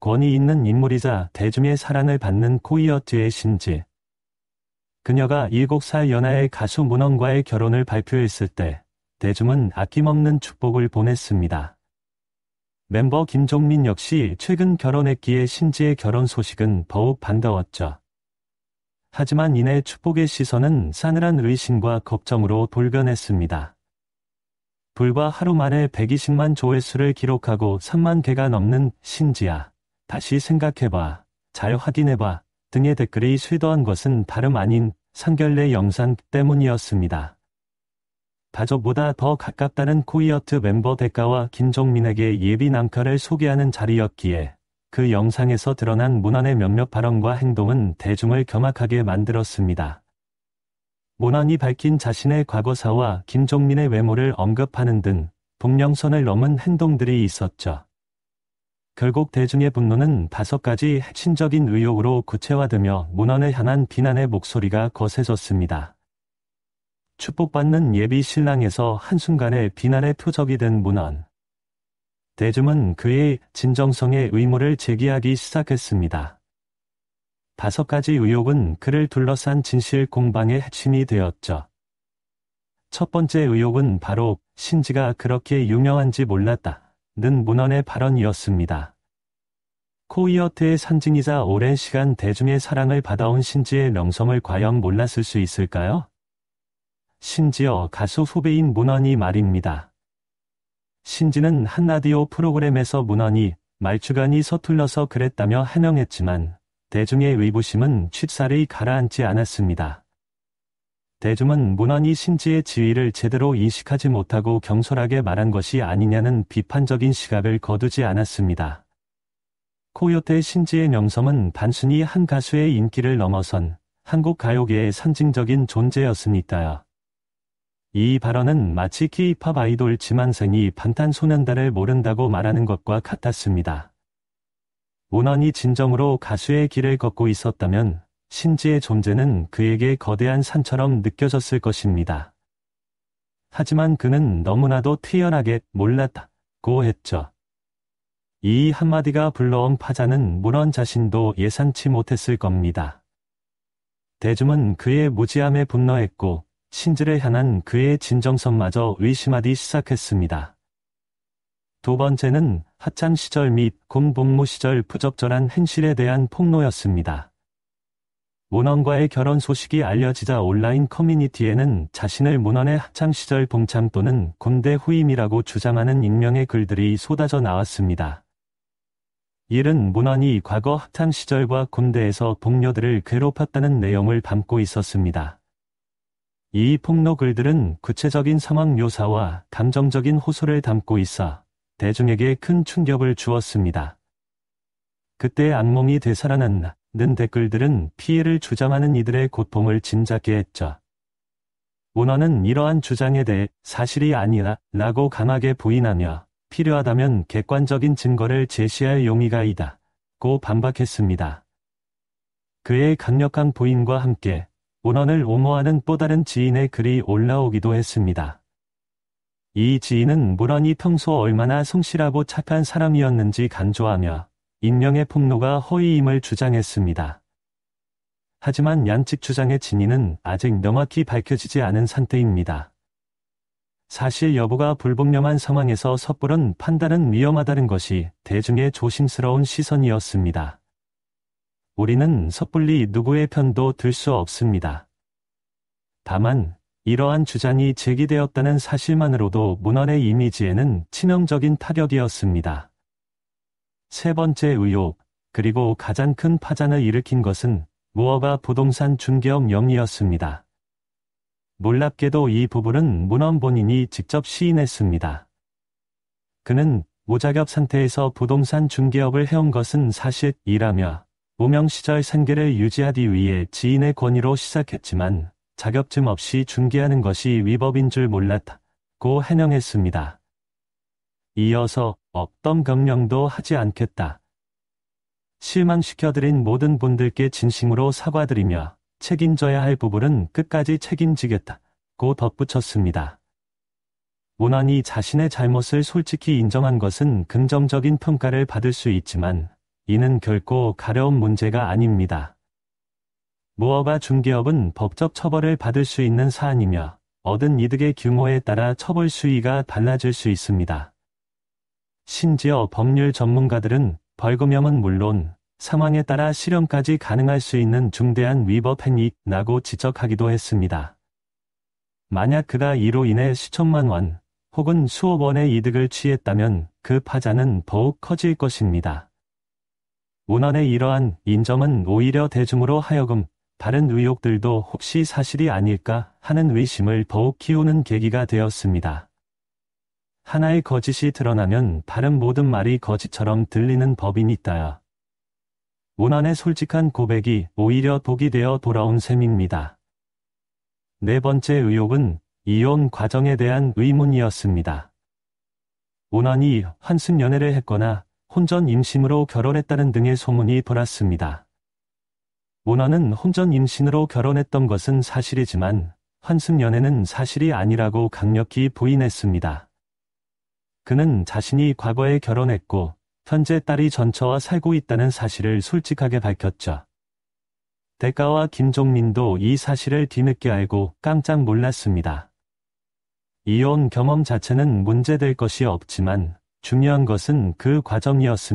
권위 있는 인물이자 대중의 사랑을 받는 코이어트의 신지. 그녀가 7살 연하의 가수 문헌과의 결혼을 발표했을 때 대중은 아낌없는 축복을 보냈습니다. 멤버 김종민 역시 최근 결혼했기에 신지의 결혼 소식은 더욱 반가웠죠. 하지만 이내 축복의 시선은 싸늘한 의심과 걱정으로 돌변했습니다. 불과 하루 만에 120만 조회수를 기록하고 3만 개가 넘는 신지야, 다시 생각해봐, 잘 확인해봐 등의 댓글이 쇄도한 것은 다름 아닌 상결례 영상 때문이었습니다. 가족보다 더 가깝다는 코이어트 멤버 대가와 김종민에게 예비 남편을 소개하는 자리였기에 그 영상에서 드러난 문헌의 몇몇 발언과 행동은 대중을 경악하게 만들었습니다. 문헌이 밝힌 자신의 과거사와 김종민의 외모를 언급하는 등 동령선을 넘은 행동들이 있었죠. 결국 대중의 분노는 5가지 핵심적인 의혹으로 구체화되며 문헌을 향한 비난의 목소리가 거세졌습니다. 축복받는 예비 신랑에서 한순간에 비난의 표적이 된 문헌. 대중은 그의 진정성의 의무를 제기하기 시작했습니다. 5가지 의혹은 그를 둘러싼 진실 공방의 핵심이 되었죠. 첫 번째 의혹은 바로 신지가 그렇게 유명한지 몰랐다는 문헌의 발언이었습니다. 코이어트의 상징이자 오랜 시간 대중의 사랑을 받아온 신지의 명성을 과연 몰랐을 수 있을까요? 심지어 가수 후배인 문헌이 말입니다. 신지는 한 라디오 프로그램에서 문헌이 말주간이 서툴러서 그랬다며 해명했지만 대중의 의구심은 쉽사리 가라앉지 않았습니다. 대중은 문헌이 신지의 지위를 제대로 인식하지 못하고 경솔하게 말한 것이 아니냐는 비판적인 시각을 거두지 않았습니다. 코요태 신지의 명성은 단순히 한 가수의 인기를 넘어선 한국 가요계의 상징적인 존재였으니까요. 이 발언은 마치 K-팝 아이돌 지망생이 방탄소년단을 모른다고 말하는 것과 같았습니다. 문헌이 진정으로 가수의 길을 걷고 있었다면 신지의 존재는 그에게 거대한 산처럼 느껴졌을 것입니다. 하지만 그는 너무나도 태연하게 몰랐다고 했죠. 이 한마디가 불러온 파장은 문헌 자신도 예상치 못했을 겁니다. 대중은 그의 무지함에 분노했고 신지를 향한 그의 진정성마저 의심하기 시작했습니다. 두 번째는 학창 시절 및 군복무 시절 부적절한 행실에 대한 폭로였습니다. 문헌과의 결혼 소식이 알려지자 온라인 커뮤니티에는 자신을 문헌의 학창 시절 동창 또는 군대 후임이라고 주장하는 익명의 글들이 쏟아져 나왔습니다. 이는 문헌이 과거 학창 시절과 군대에서 동료들을 괴롭혔다는 내용을 담고 있었습니다. 이 폭로 글들은 구체적인 상황 묘사와 감정적인 호소를 담고 있어 대중에게 큰 충격을 주었습니다. 그때 악몽이 되살아난다는 댓글들은 피해를 주장하는 이들의 고통을 짐작케 했죠. 문헌은 이러한 주장에 대해 사실이 아니라 라고 강하게 부인하며 필요하다면 객관적인 증거를 제시할 용의가 있다고 반박했습니다. 그의 강력한 부인과 함께 문헌을 옹호하는 또 다른 지인의 글이 올라오기도 했습니다. 이 지인은 문헌이 평소 얼마나 성실하고 착한 사람이었는지 간조하며 익명의 폭로가 허위임을 주장했습니다. 하지만 양측 주장의 진위는 아직 명확히 밝혀지지 않은 상태입니다. 사실 여부가 불분명한 상황에서 섣부른 판단은 위험하다는 것이 대중의 조심스러운 시선이었습니다. 우리는 섣불리 누구의 편도 들 수 없습니다. 다만 이러한 주장이 제기되었다는 사실만으로도 문헌의 이미지에는 치명적인 타격이었습니다. 세 번째 의혹, 그리고 가장 큰 파장을 일으킨 것은 무허가 부동산 중개업 영이었습니다. 놀랍게도 이 부분은 문헌 본인이 직접 시인했습니다. 그는 무자격 상태에서 부동산 중개업을 해온 것은 사실이라며 무명 시절 생계를 유지하기 위해 지인의 권유로 시작했지만 자격증 없이 중개하는 것이 위법인 줄 몰랐다고 해명했습니다. 이어서 어떤 변명도 하지 않겠다. 실망시켜드린 모든 분들께 진심으로 사과드리며 책임져야 할 부분은 끝까지 책임지겠다고 덧붙였습니다. 문헌이 자신의 잘못을 솔직히 인정한 것은 긍정적인 평가를 받을 수 있지만 이는 결코 가려운 문제가 아닙니다. 모업과 중개업은 법적 처벌을 받을 수 있는 사안이며 얻은 이득의 규모에 따라 처벌 수위가 달라질 수 있습니다. 심지어 법률 전문가들은 벌금형은 물론 상황에 따라 실형까지 가능할 수 있는 중대한 위법 행위라고 지적하기도 했습니다. 만약 그가 이로 인해 수천만 원 혹은 수억 원의 이득을 취했다면 그 파자는 더욱 커질 것입니다. 문헌의 이러한 인정은 오히려 대중으로 하여금 다른 의혹들도 혹시 사실이 아닐까 하는 의심을 더욱 키우는 계기가 되었습니다. 하나의 거짓이 드러나면 다른 모든 말이 거짓처럼 들리는 법이 있다야. 문헌의 솔직한 고백이 오히려 독이 되어 돌아온 셈입니다. 네 번째 의혹은 이혼 과정에 대한 의문이었습니다. 문헌이 환승연애를 했거나 혼전 임신으로 결혼했다는 등의 소문이 돌았습니다. 문헌은 혼전 임신으로 결혼했던 것은 사실이지만 환승연애는 사실이 아니라고 강력히 부인했습니다. 그는 자신이 과거에 결혼했고 현재 딸이 전처와 살고 있다는 사실을 솔직하게 밝혔죠. 대가와 김종민도 이 사실을 뒤늦게 알고 깜짝 놀랐습니다. 이혼 경험 자체는 문제될 것이 없지만 중요한 것은 그 과정이었습니다.